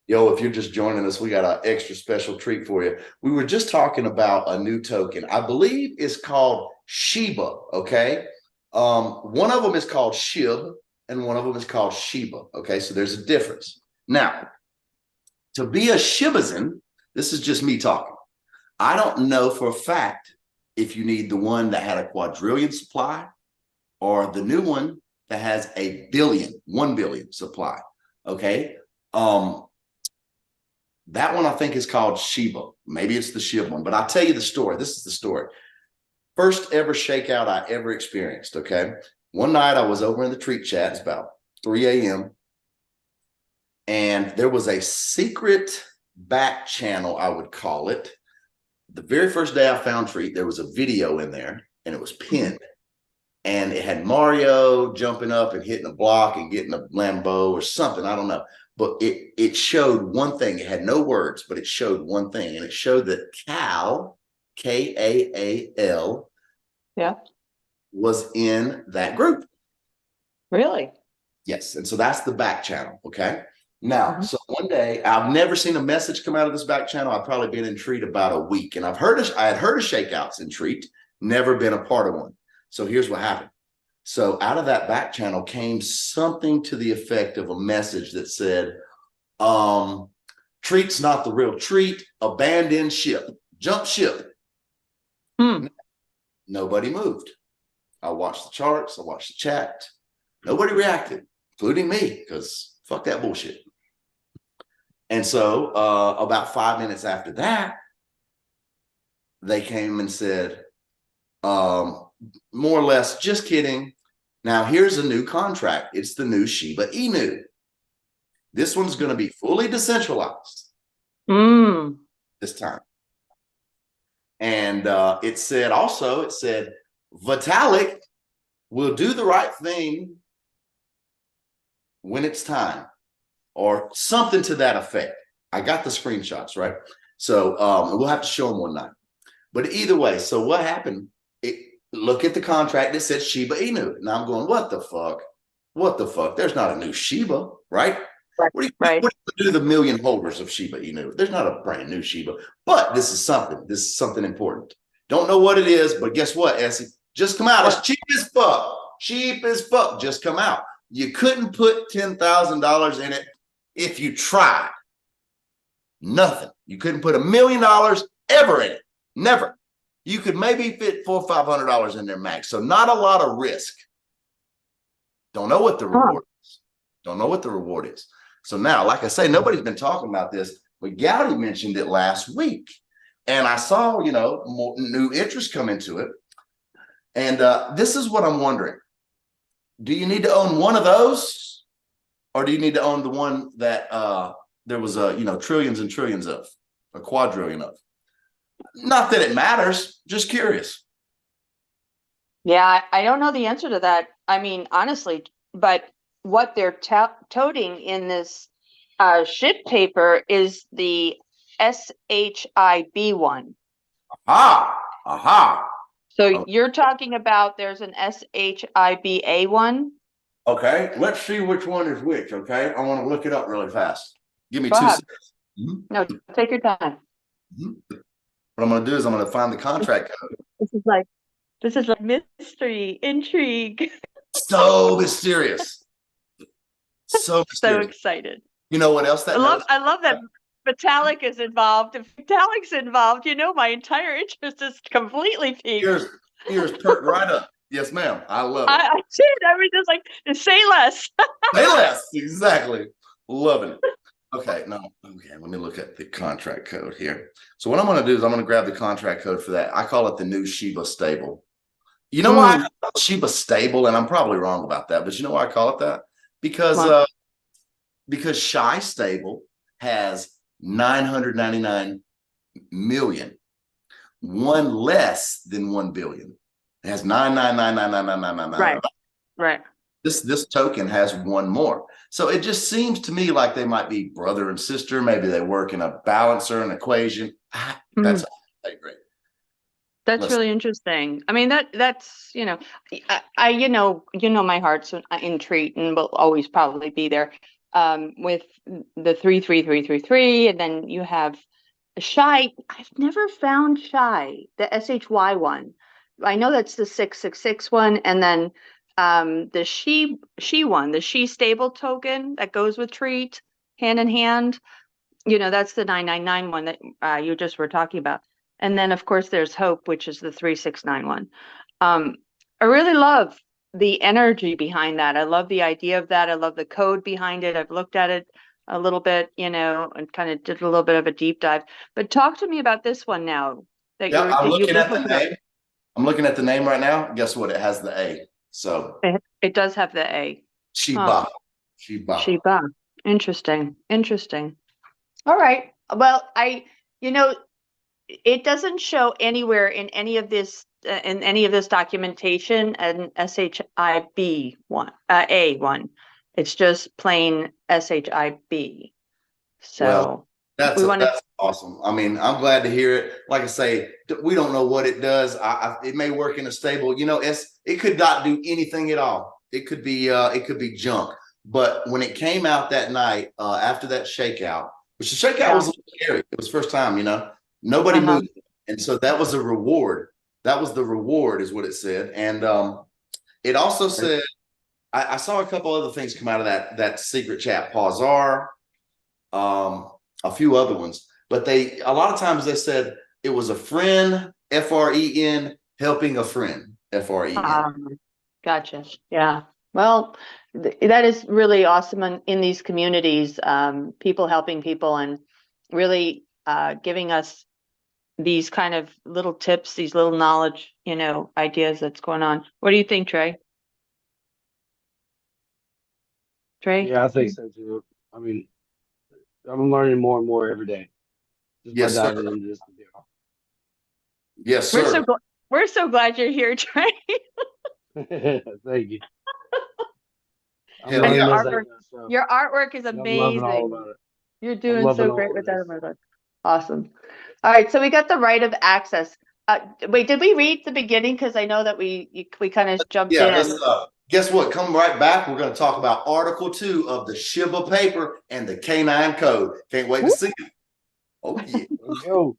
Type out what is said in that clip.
Yo, if you're just joining us, we got an extra special treat for you. We were just talking about a new token. I believe it's called Shiba. Okay. One of them is called Shib and one of them is called Shiba. Okay. So there's a difference. Now, to be a Shibazin, this is just me talking. I don't know for a fact if you need the one that had a quadrillion supply or the new one that has a billion, 1 billion supply. Okay. That one I think is called Shiba. Maybe it's the Shiba one, but I'll tell you the story. This is the story. First ever shakeout I ever experienced. Okay. One night I was over in the treat chat. It's about 3 a.m. And there was a secret back channel, I would call it. The very first day I found Treat, there was a video in there and it was pinned. And it had Mario jumping up and hitting a block and getting a Lambo or something. I don't know. But it showed one thing. It had no words, but it showed one thing. And it showed that Cal, Kaal, Yeah. was in that group. Really? Yes. And so that's the back channel. Okay. Now, so one day, I've never seen a message come out of this back channel. I've probably been in Treat about a week. And I had heard of shakeouts in Treat, never been a part of one. So here's what happened. So out of that back channel came something to the effect of a message that said, Treat's not the real Treat, abandon ship, jump ship. Nobody moved. I watched the charts, I watched the chat. Nobody reacted, including me, because fuck that bullshit. And so about 5 minutes after that, they came and said, more or less, just kidding. Now here's a new contract. It's the new Shiba Inu. This one's going to be fully decentralized this time. And it said Vitalik will do the right thing when it's time, or something to that effect. I got the screenshots, right? So we'll have to show them one night. But either way, so what happened? Look at the contract. It said Shiba Inu. And I'm going, what the fuck? What the fuck? There's not a new Shiba, right? What do you do to the million holders of Shiba Inu? There's not a brand new Shiba. But this is something. This is something important. Don't know what it is, but guess what, Essie? Just come out. It's cheap as fuck. Cheap as fuck. Just come out. You couldn't put $10,000 in it if you tried. Nothing. You couldn't put $1 million ever in it. Never. You could maybe fit $400 or $500 in there max. So not a lot of risk. Don't know what the reward is. Don't know what the reward is. So now, like I say, nobody's been talking about this, but Gowdy mentioned it last week. And I saw, more new interest come into it. And this is what I'm wondering. Do you need to own one of those? Or do you need to own the one that there was trillions and trillions of, a quadrillion of? Not that it matters, just curious. Yeah, I don't know the answer to that. I mean, honestly, but what they're toting in this ship paper is the SHIB one. Aha. So you're talking about there's an SHIBA one? Okay, let's see which one is which, okay? I want to look it up really fast. Give me 2 ahead. seconds. No, take your time. What I'm going to do is I'm going to find the contract code. This is like mystery, intrigue. So mysterious. So mysterious. So excited. You know what else that I love that Vitalik is involved. If Vitalik's involved, my entire interest is completely peaked. Ears perked right up. Yes, ma'am. I love it. I did. I was just like, say less. Say less. Exactly. Loving it. Okay, let me look at the contract code here. So what I'm going to do is I'm going to grab the contract code for that. I call it the new Shiba stable. You know why I call it Shiba stable? And I'm probably wrong about that, but you know why I call it that? Because Shy Stable has 999 million, one less than 1 billion. It has 9999999. Right. This token has one more. So it just seems to me like they might be brother and sister. Maybe they work in a balancer, an equation. That's great. That's really interesting. I mean, that's I my heart's in Treat and will always probably be there. with the 33333, and then you have Shy. I've never found Shy, the SHY one. I know that's the 666 one, and then the she one, the she stable token that goes with Treat hand in hand. That's the 999 one that you just were talking about. And then of course there's Hope, which is the 3691. I really love the energy behind that. I love the idea of that. I love the code behind it. I've looked at it a little bit, and kind of did a little bit of a deep dive. But talk to me about this one now that Yeah, I'm you've looking been at the looking up. name. I'm looking at the name right now. Guess what? It has the A. So It does have the A. Shiba. Shiba. Shiba. Interesting. Interesting. All right. Well, it doesn't show anywhere in any of this documentation an SHIB one, A one. It's just plain SHIB. Well, So we want to. that's awesome. I mean, I'm glad to hear it. Like I say, we don't know what it does. It may work in a stable. It could not do anything at all. It could be junk. But when it came out that night after that shakeout, which the shakeout was a little scary. It was first time. Nobody moved, and so that was a reward. That was the reward, is what it said. And it also said, I saw a couple other things come out of that secret chat, Pazar, a few other ones, but a lot of times they said it was a friend, FREN, helping a friend, FREN. Gotcha. Yeah. Well, that is really awesome in these communities, people helping people and really giving us these kind of little tips, these little knowledge, ideas that's going on. What do you think, Trey? Trey? Yeah, I think so too. I mean, I'm learning more and more every day just by Yes, sir. diving into this deal. Yes, We're sir. we're so glad you're here, Trey. Thank you. I'm Hell learning yeah. as I go, so Your artwork is I'm loving all amazing. about it. You're I'm doing loving so all great of with that. this. Oh my God. Awesome. All right, so we got the right of access. Wait, did we read the beginning? Because I know that we kind of jumped Yeah, in. let's guess what? Come right back. We're going to talk about Article 2 of the Shiba paper and the K9 code. Can't wait to see it. Oh yeah. Let's go.